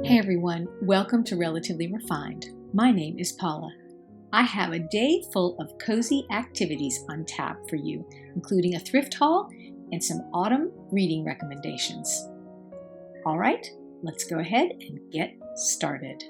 Hey everyone, welcome to Relatively Refined. My name is Paula. I have a day full of cozy activities on tap for you, including a thrift haul and some autumn reading recommendations. All right, let's go ahead and get started.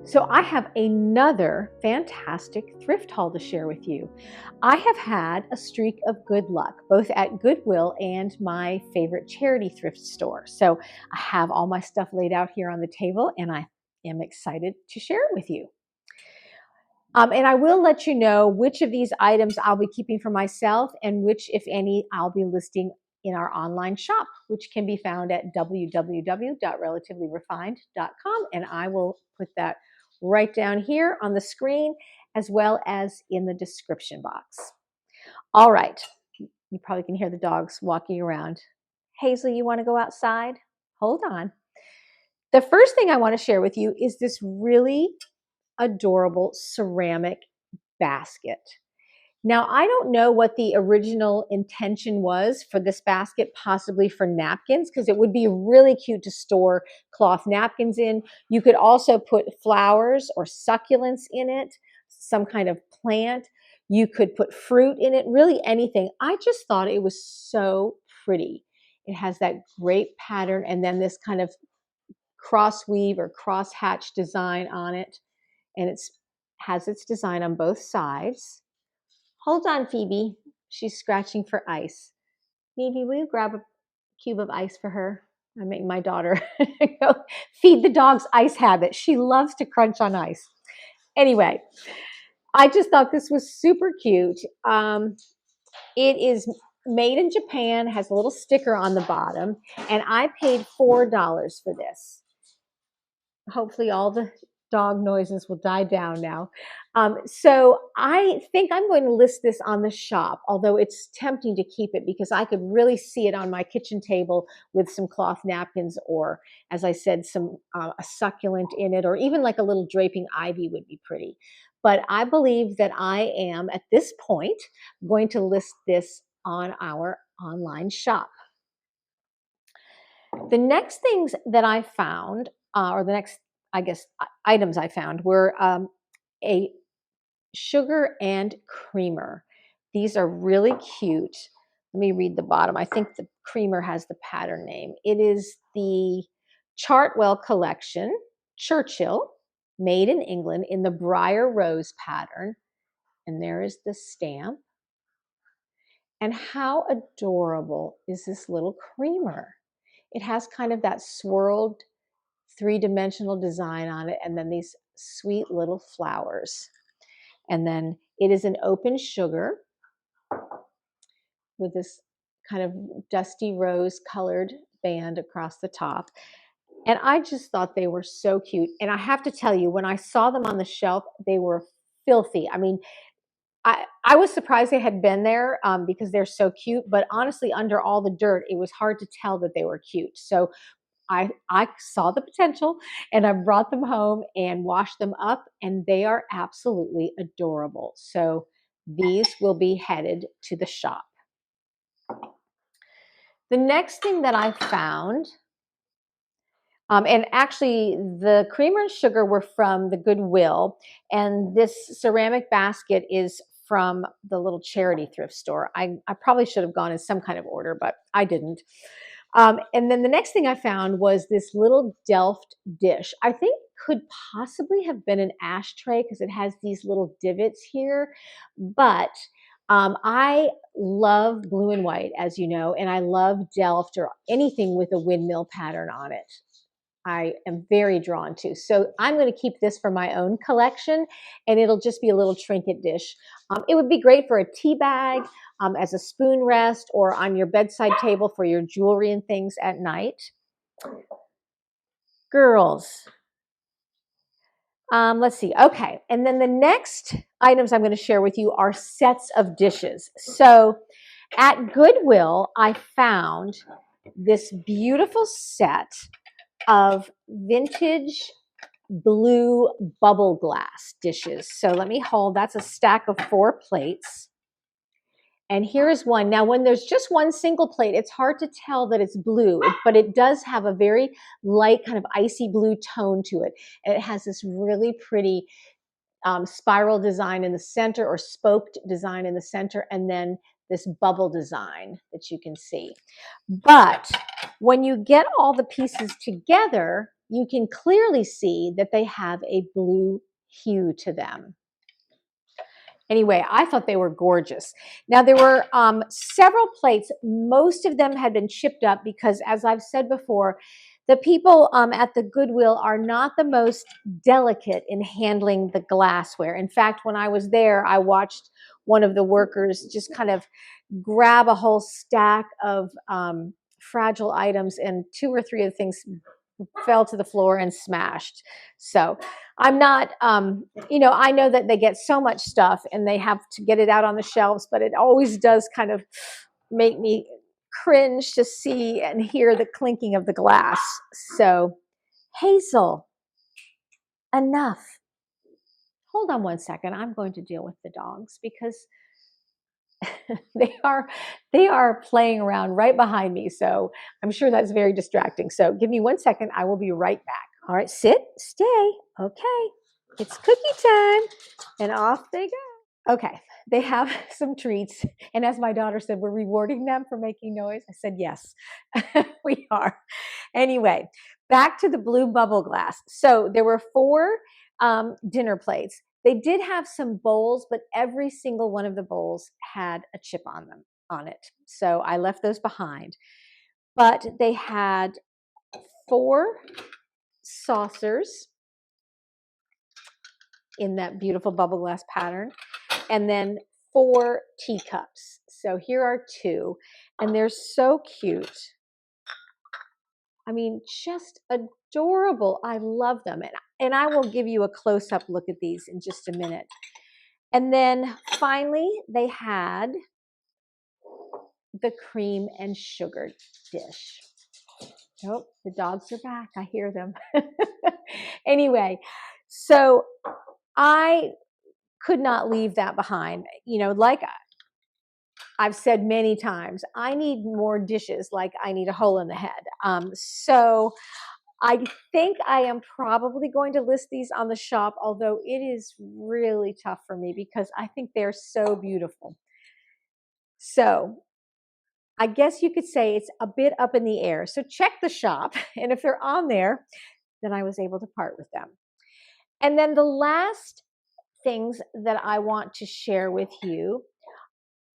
So I have another fantastic thrift haul to share with you. I have had a streak of good luck, both at Goodwill and my favorite charity thrift store. So I have all my stuff laid out here on the table, and I am excited to share it with you. And I will let you know which of these items I'll be keeping for myself and which, if any, I'll be listing in our online shop, which can be found at www.relativelyrefined.com. And I will put that right down here on the screen, as well as in the description box. All right, you probably can hear the dogs walking around. Hazel, you want to go outside? Hold on. The first thing I want to share with you is this really adorable ceramic basket. Now, I don't know what the original intention was for this basket, possibly for napkins, because it would be really cute to store cloth napkins in. You could also put flowers or succulents in it, some kind of plant. You could put fruit in it, really anything. I just thought it was so pretty. It has that great pattern and then this kind of cross weave or cross hatch design on it. And it has its design on both sides. Hold on, Phoebe. She's scratching for ice. Phoebe, will you grab a cube of ice for her? I make my daughter go feed the dog's ice habit. She loves to crunch on ice. Anyway, I just thought this was super cute. It is made in Japan, has a little sticker on the bottom, and I paid $4 for this. Hopefully all the dog noises will die down now. So I think I'm going to list this on the shop, although it's tempting to keep it because I could really see it on my kitchen table with some cloth napkins or, as I said, some a succulent in it, or even like a little draping ivy would be pretty. But I believe that I am, at this point, going to list this on our online shop. The next things that I found, or the next, I guess, items I found were a sugar and creamer. These are really cute. Let me read the bottom. I think the creamer has the pattern name. It is the Chartwell Collection, Churchill, made in England in the Briar Rose pattern. And there is the stamp. And how adorable is this little creamer? It has kind of that swirled three-dimensional design on it, and then these sweet little flowers. And then it is an open sugar with this kind of dusty rose colored band across the top. And I just thought they were so cute. And I have to tell you, when I saw them on the shelf, they were filthy. I mean, I was surprised they had been there because they're so cute, but honestly, under all the dirt, it was hard to tell that they were cute. So I saw the potential and I brought them home and washed them up, and they are absolutely adorable. So these will be headed to the shop. The next thing that I found, and actually the creamer and sugar were from the Goodwill, and this ceramic basket is from the little charity thrift store. I probably should have gone in some kind of order, but I didn't. And then the next thing I found was this little Delft dish. I think could possibly have been an ashtray because it has these little divots here. But I love blue and white, as you know, and I love Delft or anything with a windmill pattern on it. I am very drawn to. So I'm going to keep this for my own collection, and it'll just be a little trinket dish. It would be great for a tea bag, as a spoon rest, or on your bedside table for your jewelry and things at night. Girls, let's see. Okay, and then the next items I'm going to share with you are sets of dishes. So at Goodwill, I found this beautiful set of vintage blue bubble glass dishes. So let me hold, that's a stack of 4 plates. And here's one. Now, when there's just one single plate, it's hard to tell that it's blue, but it does have a very light kind of icy blue tone to it. And it has this really pretty spiral design in the center, or spoked design in the center, and then this bubble design that you can see. But when you get all the pieces together, you can clearly see that they have a blue hue to them. Anyway, I thought they were gorgeous. Now, there were several plates. Most of them had been chipped up because, as I've said before, the people at the Goodwill are not the most delicate in handling the glassware. In fact, when I was there, I watched one of the workers just kind of grab a whole stack of fragile items, and 2 or 3 of the things fell to the floor and smashed. So I'm not, I know that they get so much stuff and they have to get it out on the shelves, but it always does kind of make me cringe to see and hear the clinking of the glass. So, Hazel, enough. Hold on one second. I'm going to deal with the dogs because they are playing around right behind me. So I'm sure that's very distracting. So give me 1 second. I will be right back. All right, sit, stay. Okay, it's cookie time. And off they go. Okay, they have some treats. And as my daughter said, we're rewarding them for making noise. I said, yes, we are. Anyway, back to the blue bubble glass. So there were 4 dinner plates. They did have some bowls, but every single one of the bowls had a chip on it. So I left those behind. But they had 4 saucers in that beautiful bubble glass pattern, and then 4 teacups. So here are 2, and they're so cute. I mean, just adorable. I love them. And I will give you a close-up look at these in just a minute. And then finally, they had the cream and sugar dish. Oh, the dogs are back. I hear them. Anyway, so I could not leave that behind. Like I've said many times, I need more dishes like I need a hole in the head. So I think I am probably going to list these on the shop, although it is really tough for me because I think they're so beautiful. So I guess you could say it's a bit up in the air. So check the shop, and if they're on there, then I was able to part with them. And then the last things that I want to share with you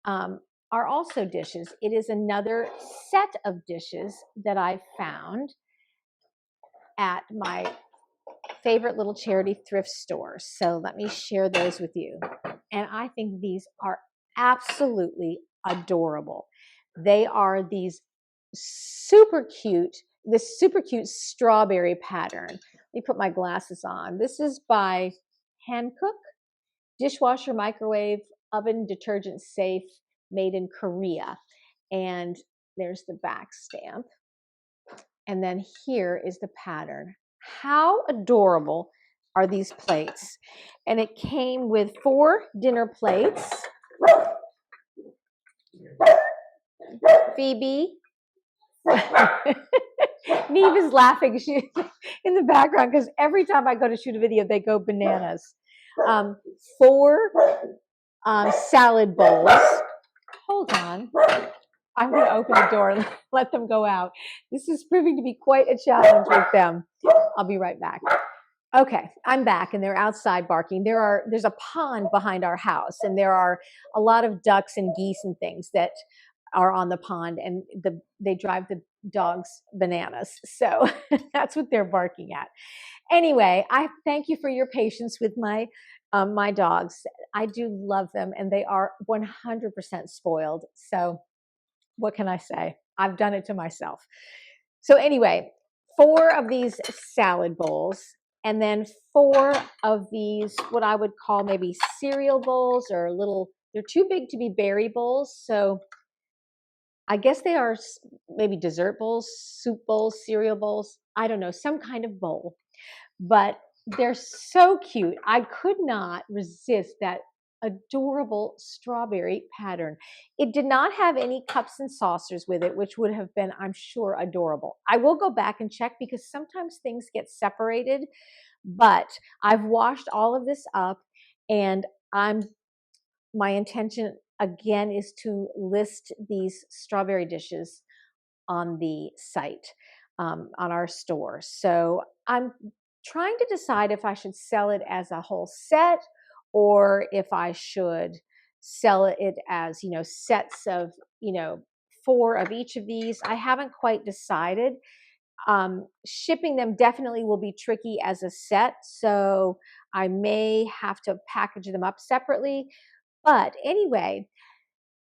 are also dishes. It is another set of dishes that I found at my favorite little charity thrift store. So let me share those with you. And I think these are absolutely adorable. They are these this super cute strawberry pattern. Let me put my glasses on. This is by Hankook, dishwasher, microwave, oven, detergent safe, made in Korea. And there's the back stamp. And then here is the pattern. How adorable are these plates? And it came with 4 dinner plates. Phoebe. Neve is laughing. She's in the background because every time I go to shoot a video, they go bananas. 4 salad bowls. Hold on. I'm going to open the door and let them go out. This is proving to be quite a challenge with them. I'll be right back. Okay, I'm back, and they're outside barking. There's a pond behind our house, and there are a lot of ducks and geese and things that are on the pond, and they drive the dogs bananas. So that's what they're barking at. Anyway, I thank you for your patience with my dogs. I do love them, and they are 100% spoiled. So what can I say? I've done it to myself. So anyway, 4 of these salad bowls, and then 4 of these, what I would call maybe cereal bowls, or they're too big to be berry bowls. So I guess they are maybe dessert bowls, soup bowls, cereal bowls. I don't know, some kind of bowl. But they're so cute. I could not resist that adorable strawberry pattern. It did not have any cups and saucers with it, which would have been, I'm sure, adorable. I will go back and check because sometimes things get separated, but I've washed all of this up, and my intention again is to list these strawberry dishes on the site, on our store. So I'm trying to decide if I should sell it as a whole set or if I should sell it as, sets of, 4 of each of these. I haven't quite decided. Shipping them definitely will be tricky as a set, so I may have to package them up separately. But anyway,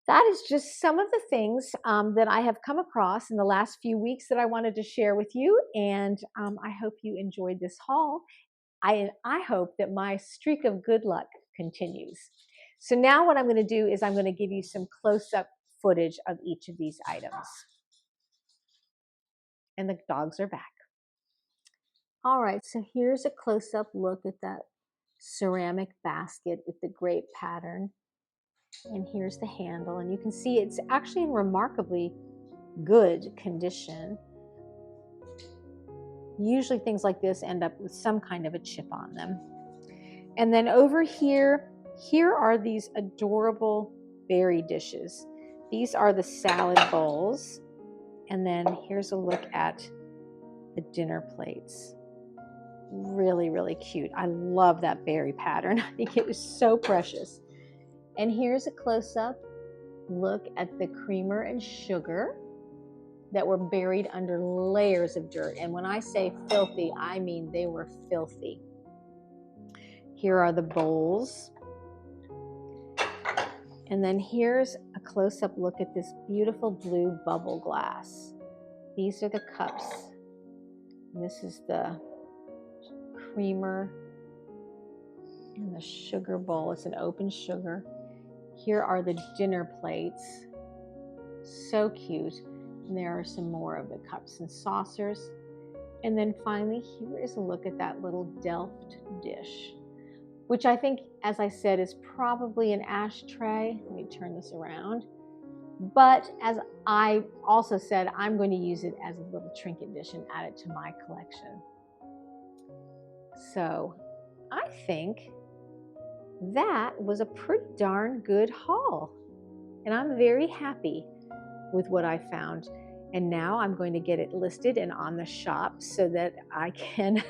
that is just some of the things that I have come across in the last few weeks that I wanted to share with you. And I hope you enjoyed this haul. I hope that my streak of good luck continues. So now what I'm going to do is I'm going to give you some close-up footage of each of these items. And the dogs are back. All right, so here's a close-up look at that ceramic basket with the grape pattern. And here's the handle, and you can see it's actually in remarkably good condition. Usually things like this end up with some kind of a chip on them. And then over here are these adorable berry dishes. These are the salad bowls. And then here's a look at the dinner plates. Really, really cute. I love that berry pattern. I think it is so precious. And here's a close-up look at the creamer and sugar that were buried under layers of dirt. And when I say filthy, I mean they were filthy. Here are the bowls. And then here's a close-up look at this beautiful blue bubble glass. These are the cups. And this is the creamer and the sugar bowl. It's an open sugar. Here are the dinner plates. So cute. And there are some more of the cups and saucers. And then finally, here is a look at that little Delft dish, which I think, as I said, is probably an ashtray. Let me turn this around. But as I also said, I'm going to use it as a little trinket dish and add it to my collection. So I think that was a pretty darn good haul. And I'm very happy with what I found. And now I'm going to get it listed and on the shop so that I can,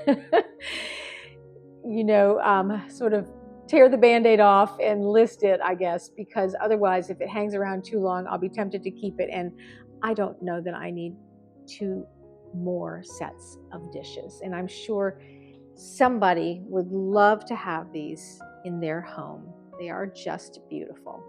sort of tear the Band-Aid off and list it, I guess, because otherwise if it hangs around too long, I'll be tempted to keep it. And I don't know that I need 2 more sets of dishes. And I'm sure somebody would love to have these in their home. They are just beautiful.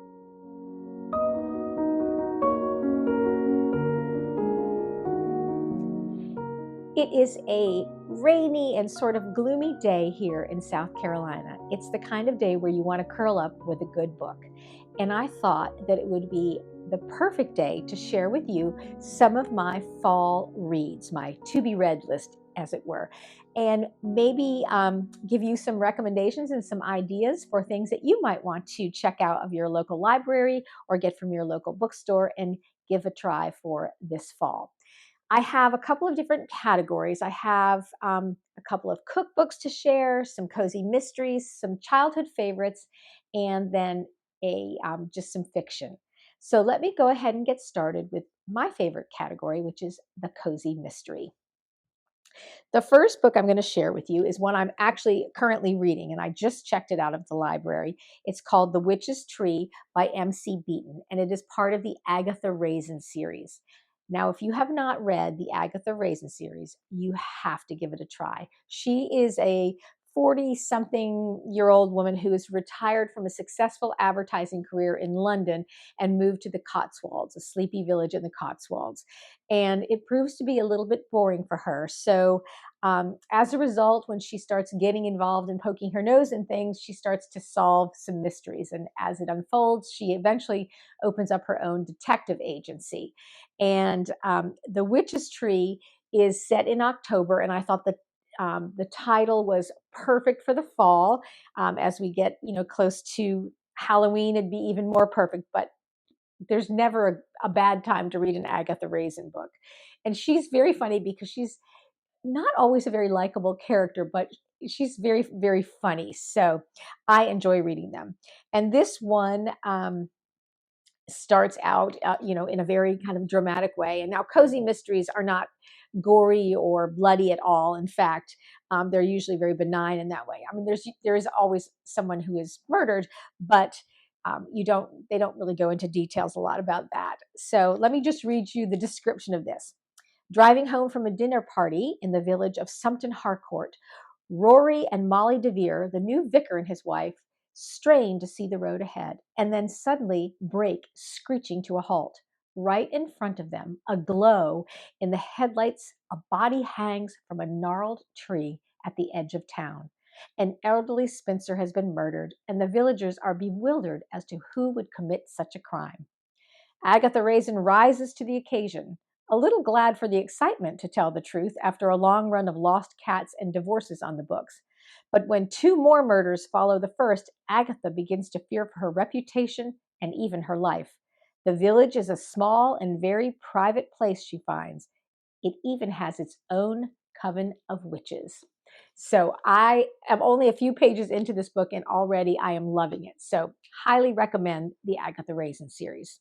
It is a rainy and sort of gloomy day here in South Carolina. It's the kind of day where you want to curl up with a good book. And I thought that it would be the perfect day to share with you some of my fall reads, my to-be-read list, as it were, and maybe give you some recommendations and some ideas for things that you might want to check out of your local library or get from your local bookstore and give a try for this fall. I have a couple of different categories. I have a couple of cookbooks to share, some cozy mysteries, some childhood favorites, and then just some fiction. So let me go ahead and get started with my favorite category, which is the cozy mystery. The first book I'm going to share with you is one I'm actually currently reading, and I just checked it out of the library. It's called The Witch's Tree by M.C. Beaton, and it is part of the Agatha Raisin series. Now, if you have not read the Agatha Raisin series, you have to give it a try. She is a 40-something-year-old woman who is retired from a successful advertising career in London and moved to the Cotswolds, a sleepy village in the Cotswolds. And it proves to be a little bit boring for her. So as a result, when she starts getting involved and poking her nose in things, she starts to solve some mysteries. And as it unfolds, she eventually opens up her own detective agency. And The Witch's Tree is set in October, and I thought that the title was perfect for the fall. As we get, close to Halloween, it'd be even more perfect, but there's never a bad time to read an Agatha Raisin book. And she's very funny because she's not always a very likable character, but she's very, very funny. So I enjoy reading them. And this one starts out, in a very kind of dramatic way. And now cozy mysteries are not gory or bloody at all. In fact, they're usually very benign in that way. I mean, there is always someone who is murdered, but they don't really go into details a lot about that. So let me just read you the description of this. Driving home from a dinner party in the village of Sumpton Harcourt, Rory and Molly DeVere, the new vicar and his wife, strain to see the road ahead and then suddenly brake, screeching to a halt. Right in front of them, aglow in the headlights, a body hangs from a gnarled tree at the edge of town. An elderly spinster has been murdered, and the villagers are bewildered as to who would commit such a crime. Agatha Raisin rises to the occasion, a little glad for the excitement, to tell the truth, after a long run of lost cats and divorces on the books. But when two more murders follow the first, Agatha begins to fear for her reputation and even her life. The village is a small and very private place, she finds. It even has its own coven of witches. So I am only a few pages into this book and already I am loving it. So highly recommend the Agatha Raisin series.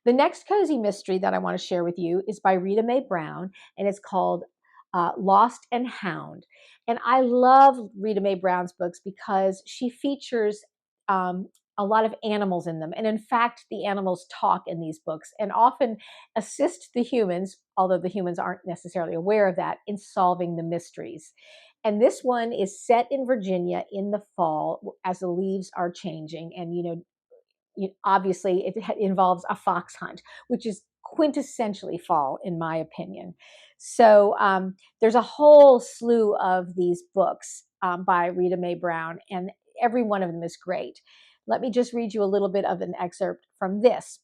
The next cozy mystery that I want to share with you is by Rita Mae Brown, and it's called Lost and Hound. And I love Rita Mae Brown's books because she features a lot of animals in them. And in fact, the animals talk in these books and often assist the humans, although the humans aren't necessarily aware of that, in solving the mysteries. And this one is set in Virginia in the fall as the leaves are changing. And, obviously it involves a fox hunt, which is quintessentially fall in my opinion. So there's a whole slew of these books by Rita Mae Brown, and every one of them is great. Let me just read you a little bit of an excerpt from this.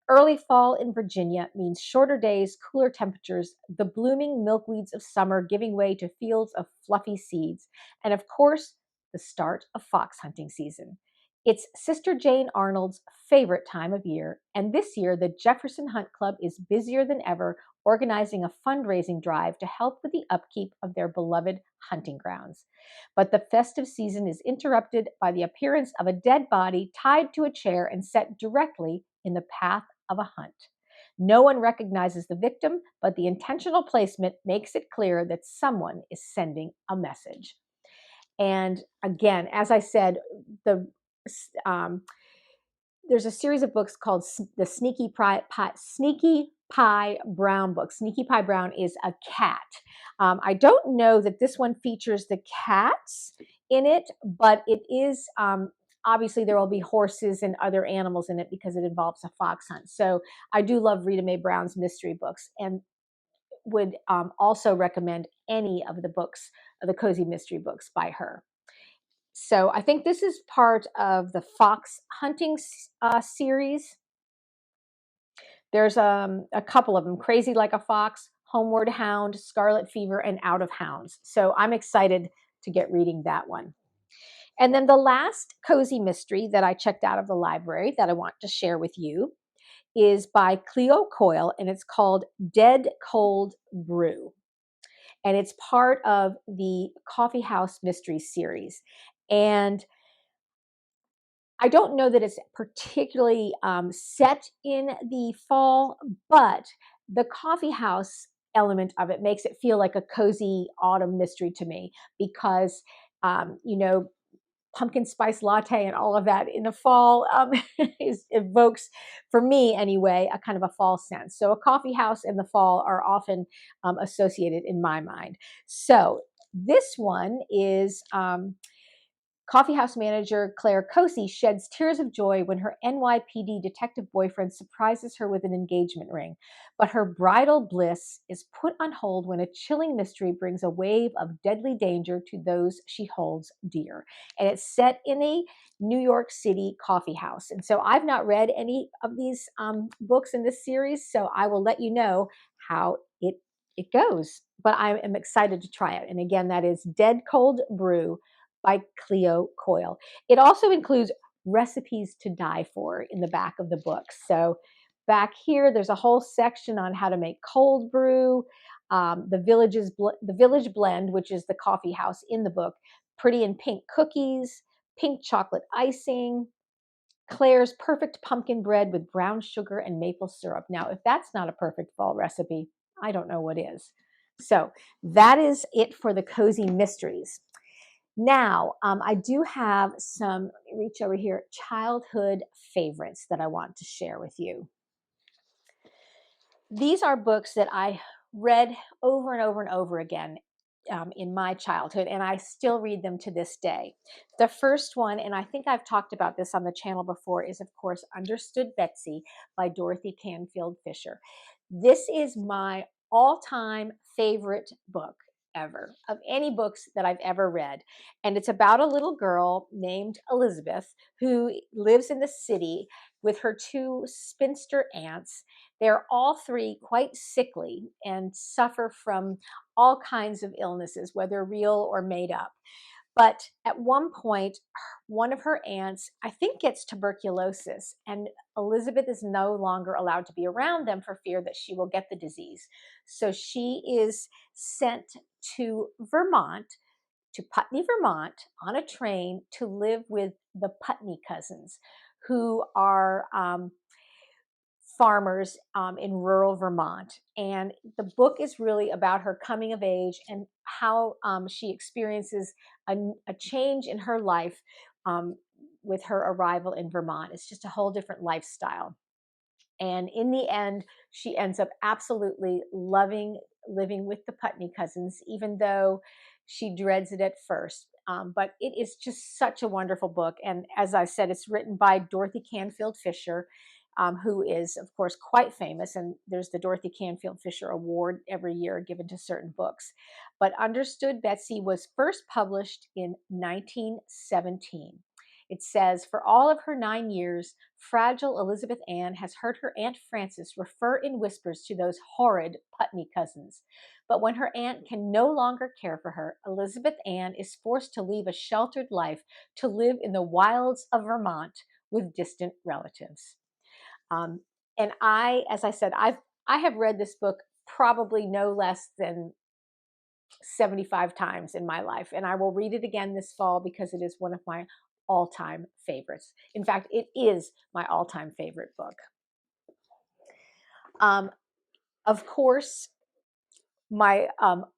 Early fall in Virginia means shorter days, cooler temperatures, the blooming milkweeds of summer giving way to fields of fluffy seeds, and of course, the start of fox hunting season. It's Sister Jane Arnold's favorite time of year, and this year the Jefferson Hunt Club is busier than ever, organizing a fundraising drive to help with the upkeep of their beloved hunting grounds. But the festive season is interrupted by the appearance of a dead body tied to a chair and set directly in the path of a hunt. No one recognizes the victim, but the intentional placement makes it clear that someone is sending a message. And again, as I said, there's a series of books called the Sneaky Pie Brown book. Sneaky Pie Brown is a cat. I don't know that this one features the cats in it, but it is obviously there will be horses and other animals in it because it involves a fox hunt. So I do love Rita Mae Brown's mystery books and would also recommend any of the books, the cozy mystery books by her. So I think this is part of the fox hunting series. There's a couple of them: Crazy Like a Fox, Homeward Hound, Scarlet Fever, and Out of Hounds. So I'm excited to get reading that one. And then the last cozy mystery that I checked out of the library that I want to share with you is by Cleo Coyle, and it's called Dead Cold Brew. And it's part of the Coffee House Mysteries series. And I don't know that it's particularly set in the fall, but the coffee house element of it makes it feel like a cozy autumn mystery to me because, pumpkin spice latte and all of that in the fall evokes, for me anyway, a kind of a fall sense. So a coffee house in the fall are often associated in my mind. So this one is Coffee house manager Claire Cosi sheds tears of joy when her NYPD detective boyfriend surprises her with an engagement ring. But her bridal bliss is put on hold when a chilling mystery brings a wave of deadly danger to those she holds dear. And it's set in a New York City coffee house. And so I've not read any of these books in this series, so I will let you know how it it goes. But I am excited to try it. And again, that is Dead Cold Brew by Cleo Coyle. It also includes recipes to die for in the back of the book. So back here, there's a whole section on how to make cold brew, the Village Blend, which is the coffee house in the book, pretty and pink cookies, pink chocolate icing, Claire's perfect pumpkin bread with brown sugar and maple syrup. Now, if that's not a perfect fall recipe, I don't know what is. So that is it for the Cozy Mysteries. Now, I do have some, let me reach over here, childhood favorites that I want to share with you. These are books that I read over and over and over again in my childhood, and I still read them to this day. The first one, and I think I've talked about this on the channel before, is of course Understood Betsy by Dorothy Canfield Fisher. This is my all-time favorite book ever, of any books that I've ever read. And it's about a little girl named Elizabeth who lives in the city with her two spinster aunts. They're all three quite sickly and suffer from all kinds of illnesses, whether real or made up. But at one point, one of her aunts, I think, gets tuberculosis, and Elizabeth is no longer allowed to be around them for fear that she will get the disease. So she is sent to Vermont, to Putney, Vermont, on a train to live with the Putney cousins, who are farmers in rural Vermont. And the book is really about her coming of age and how she experiences a change in her life with her arrival in Vermont. It's just a whole different lifestyle. And in the end, she ends up absolutely loving living with the Putney cousins, even though she dreads it at first. But it is just such a wonderful book. And as I said, it's written by Dorothy Canfield Fisher, who is, of course, quite famous. And there's the Dorothy Canfield Fisher Award every year given to certain books. But Understood Betsy was first published in 1917. It says, for all of her 9 years, fragile Elizabeth Ann has heard her Aunt Frances refer in whispers to those horrid Putney cousins. But when her aunt can no longer care for her, Elizabeth Ann is forced to leave a sheltered life to live in the wilds of Vermont with distant relatives. And as I said, I have read this book probably no less than 75 times in my life, and I will read it again this fall because it is one of my all-time favorites. In fact, it is my all-time favorite book. Of course, my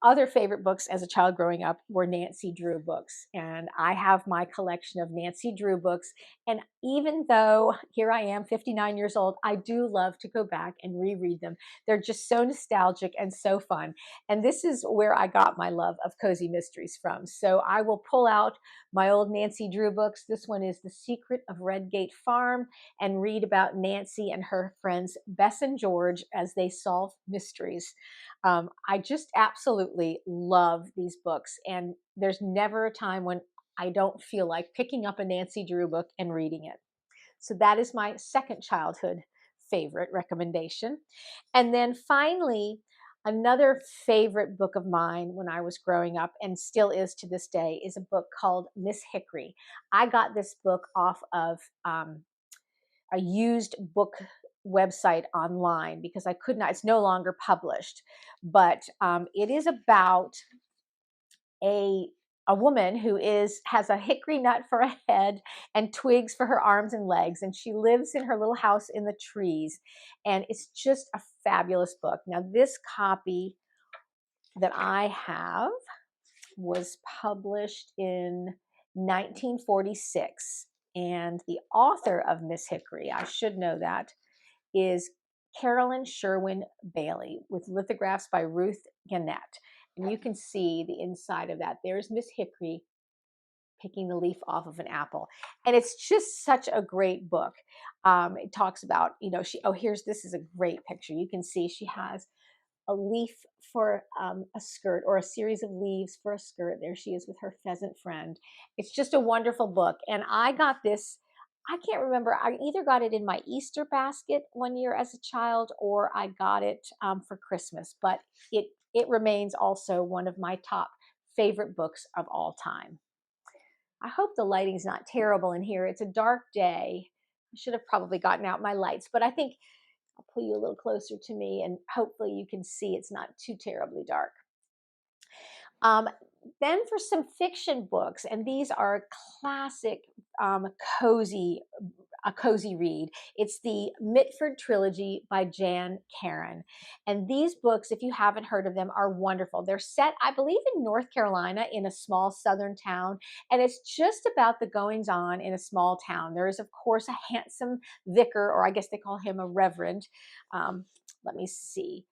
other favorite books as a child growing up were Nancy Drew books. And I have my collection of Nancy Drew books. And even though here I am, 59 years old, I do love to go back and reread them. They're just so nostalgic and so fun. And this is where I got my love of Cozy Mysteries from. So I will pull out my old Nancy Drew books. This one is The Secret of Redgate Farm, and read about Nancy and her friends Bess and George as they solve mysteries. I just absolutely love these books, and there's never a time when I don't feel like picking up a Nancy Drew book and reading it. So that is my second childhood favorite recommendation. And then finally, another favorite book of mine when I was growing up, and still is to this day, is a book called Miss Hickory. I got this book off of a used book website online because I could not, it's no longer published, but it is about a woman who has a hickory nut for a head and twigs for her arms and legs, and she lives in her little house in the trees, and it's just a fabulous book. Now, this copy that I have was published in 1946, and the author of Miss Hickory, I should know that, is Carolyn Sherwin Bailey, with lithographs by Ruth Gannett. And you can see the inside of that. There's Miss Hickory picking the leaf off of an apple. And it's just such a great book. It talks about, this is a great picture. You can see she has a leaf for a skirt, or a series of leaves for a skirt. There she is with her pheasant friend. It's just a wonderful book. And I got this, I can't remember, I either got it in my Easter basket one year as a child, or I got it for Christmas, but it it remains also one of my top favorite books of all time. I hope the lighting's not terrible in here. It's a dark day. I should have probably gotten out my lights, but I think I'll pull you a little closer to me and hopefully you can see it's not too terribly dark. Um, then for some fiction books, and these are classic, cozy, a cozy read. It's the Mitford trilogy by Jan Karon. And these books, if you haven't heard of them, are wonderful. They're set, I believe, in North Carolina in a small southern town. And it's just about the goings on in a small town. There is, of course, a handsome vicar, or I guess they call him a reverend. Let me see.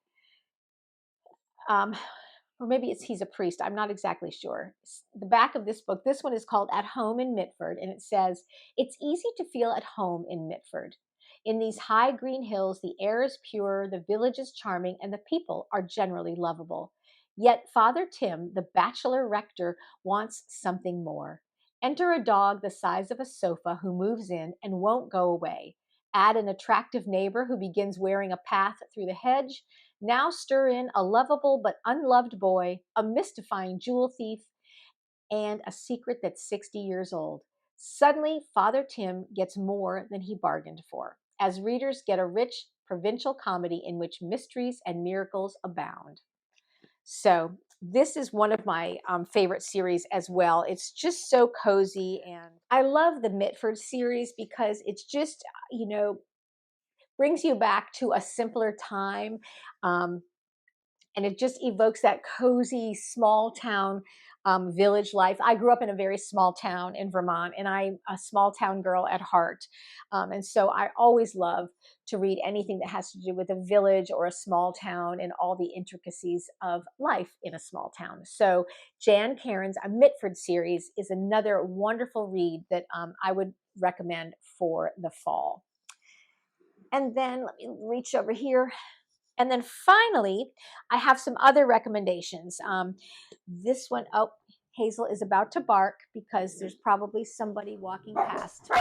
Or maybe he's a priest. I'm not exactly sure. The back of this book, this one is called At Home in Mitford, and it says, it's easy to feel at home in Mitford. In these high green hills, the air is pure, the village is charming, and the people are generally lovable. Yet Father Tim, the bachelor rector, wants something more. Enter a dog the size of a sofa who moves in and won't go away. Add an attractive neighbor who begins wearing a path through the hedge. Now stir in a lovable but unloved boy, a mystifying jewel thief, and a secret that's 60 years old. Suddenly, Father Tim gets more than he bargained for, as readers get a rich provincial comedy in which mysteries and miracles abound. So this is one of my favorite series as well. It's just so cozy, and I love the Mitford series because it's just, brings you back to a simpler time. And it just evokes that cozy small town village life. I grew up in a very small town in Vermont, and I'm a small town girl at heart. And so I always love to read anything that has to do with a village or a small town and all the intricacies of life in a small town. So Jan Karon's A Mitford series is another wonderful read that I would recommend for the fall. And then let me reach over here. And then finally, I have some other recommendations. This one, oh, Hazel is about to bark because there's probably somebody walking past.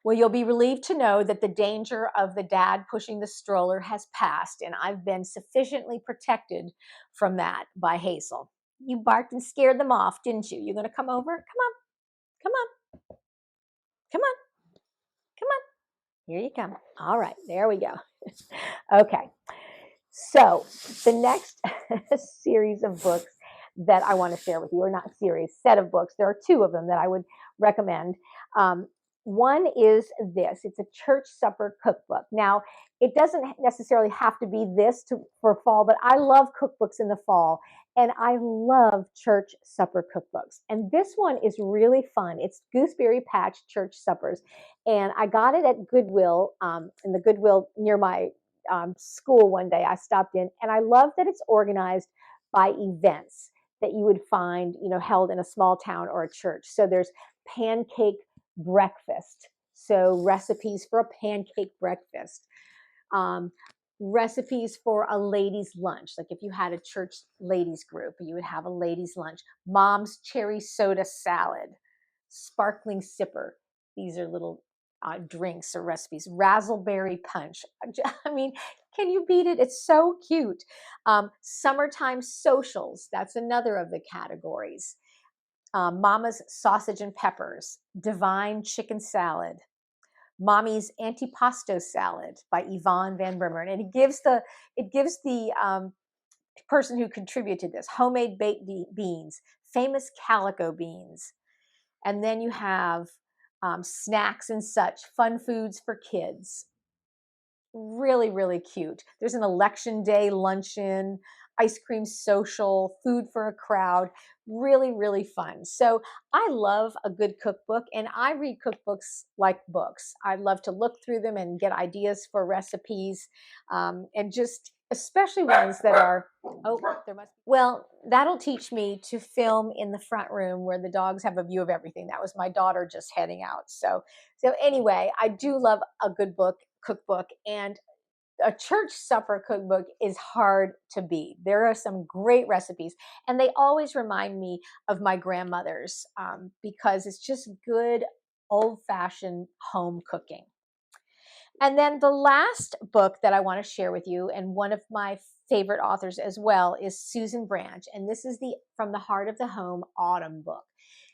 Well, you'll be relieved to know that the danger of the dad pushing the stroller has passed, and I've been sufficiently protected from that by Hazel. You barked and scared them off, didn't you? You're going to come over? Come on. Come on. Come on. Come on. Here you come. All right. There we go. Okay. So the next series of books that I want to share with you, or not series, set of books, there are two of them that I would recommend. One is this. It's a church supper cookbook. Now, it doesn't necessarily have to be this for fall, but I love cookbooks in the fall, and I love church supper cookbooks. And this one is really fun. It's Gooseberry Patch Church Suppers, and I got it at Goodwill, in the Goodwill near my school one day. I stopped in, and I love that it's organized by events that you would find, held in a small town or a church. So there's pancake breakfast. So recipes for a pancake breakfast. Recipes for a ladies' lunch. Like if you had a church ladies group, you would have a ladies' lunch. Mom's cherry soda salad. Sparkling sipper. These are little drinks or recipes. Razzleberry punch. I mean, can you beat it? It's so cute. Summertime socials. That's another of the categories. Mama's sausage and peppers. Divine chicken salad. Mommy's antipasto salad by Yvonne Van Brimmer. And it gives the person who contributed this homemade baked beans, famous calico beans. And then you have snacks and such, fun foods for kids. Really, really cute. There's an election day luncheon, ice cream social, food for a crowd. Really, really fun. So I love a good cookbook, and I read cookbooks like books. I love to look through them and get ideas for recipes, and just especially ones that are, well, that'll teach me to film in the front room where the dogs have a view of everything. That was my daughter just heading out. So anyway, I do love a good cookbook, and a church supper cookbook is hard to beat. There are some great recipes, and they always remind me of my grandmother's, because it's just good old-fashioned home cooking. And then the last book that I want to share with you, and one of my favorite authors as well, is Susan Branch. And this is the From the Heart of the Home Autumn book.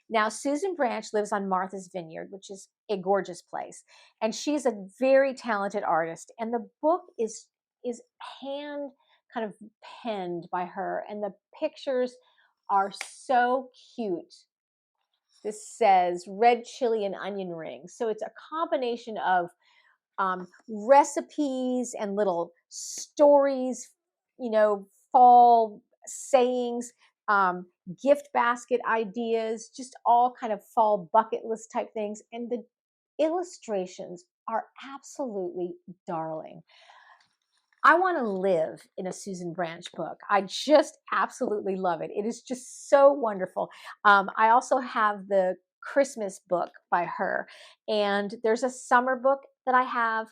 Now, Susan Branch lives on Martha's Vineyard, which is a gorgeous place. And she's a very talented artist. And the book is hand kind of penned by her. And the pictures are so cute. This says red chili and onion rings. So it's a combination of recipes and little stories, fall sayings, gift basket ideas, just all kind of fall bucket list type things. And the illustrations are absolutely darling. I want to live in a Susan Branch book. I just absolutely love it. It is just so wonderful. I also have the Christmas book by her, and there's a summer book that I have,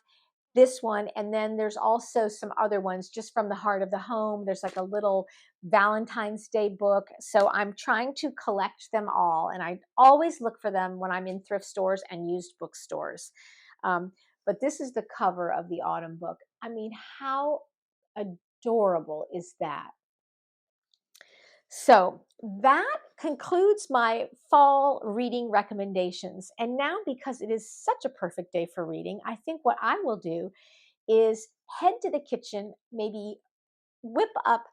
this one, and then there's also some other ones just from the heart of the home. There's like a little Valentine's Day book. So I'm trying to collect them all, and I always look for them when I'm in thrift stores and used bookstores. But this is the cover of the autumn book. I mean, how adorable is that? So that concludes my fall reading recommendations. And now, because it is such a perfect day for reading, I think what I will do is head to the kitchen, maybe whip up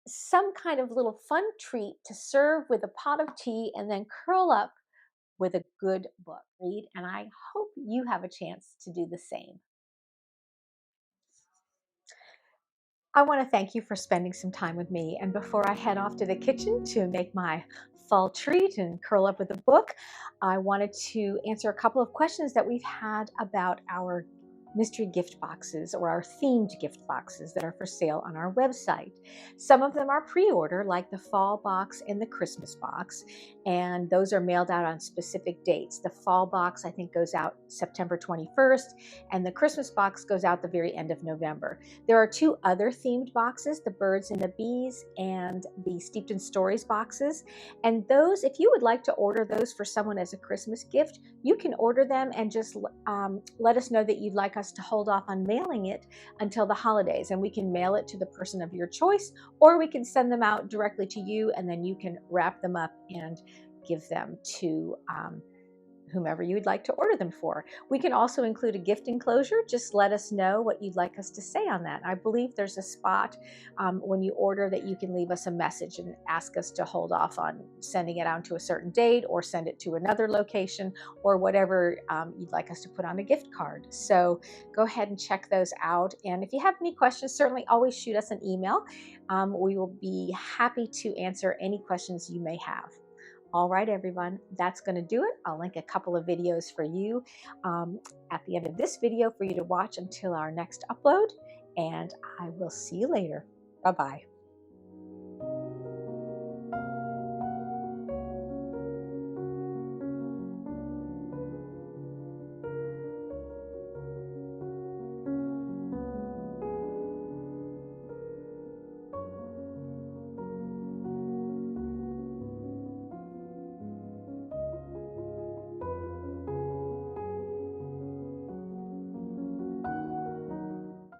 some kind of little fun treat to serve with a pot of tea, and then curl up with a good book. Read, and I hope you have a chance to do the same. I want to thank you for spending some time with me. And before I head off to the kitchen to make my fall treat and curl up with a book, I wanted to answer a couple of questions that we've had about our mystery gift boxes, or our themed gift boxes that are for sale on our website. Some of them are pre-order, like the fall box and the Christmas box, and those are mailed out on specific dates. The fall box, I think, goes out September 21st, and the Christmas box goes out the very end of November. There are two other themed boxes, the Birds and the Bees and the Steeped in Stories boxes. And those, if you would like to order those for someone as a Christmas gift, you can order them and just let us know that you'd like us to hold off on mailing it until the holidays. And we can mail it to the person of your choice, or we can send them out directly to you, and then you can wrap them up and give them to whomever you'd like to order them for. We can also include a gift enclosure. Just let us know what you'd like us to say on that. I believe there's a spot when you order that you can leave us a message and ask us to hold off on sending it out to a certain date, or send it to another location, or whatever you'd like us to put on a gift card. So go ahead and check those out. And if you have any questions, certainly always shoot us an email. We will be happy to answer any questions you may have. All right, everyone, that's going to do it. I'll link a couple of videos for you at the end of this video for you to watch until our next upload, and I will see you later. Bye-bye.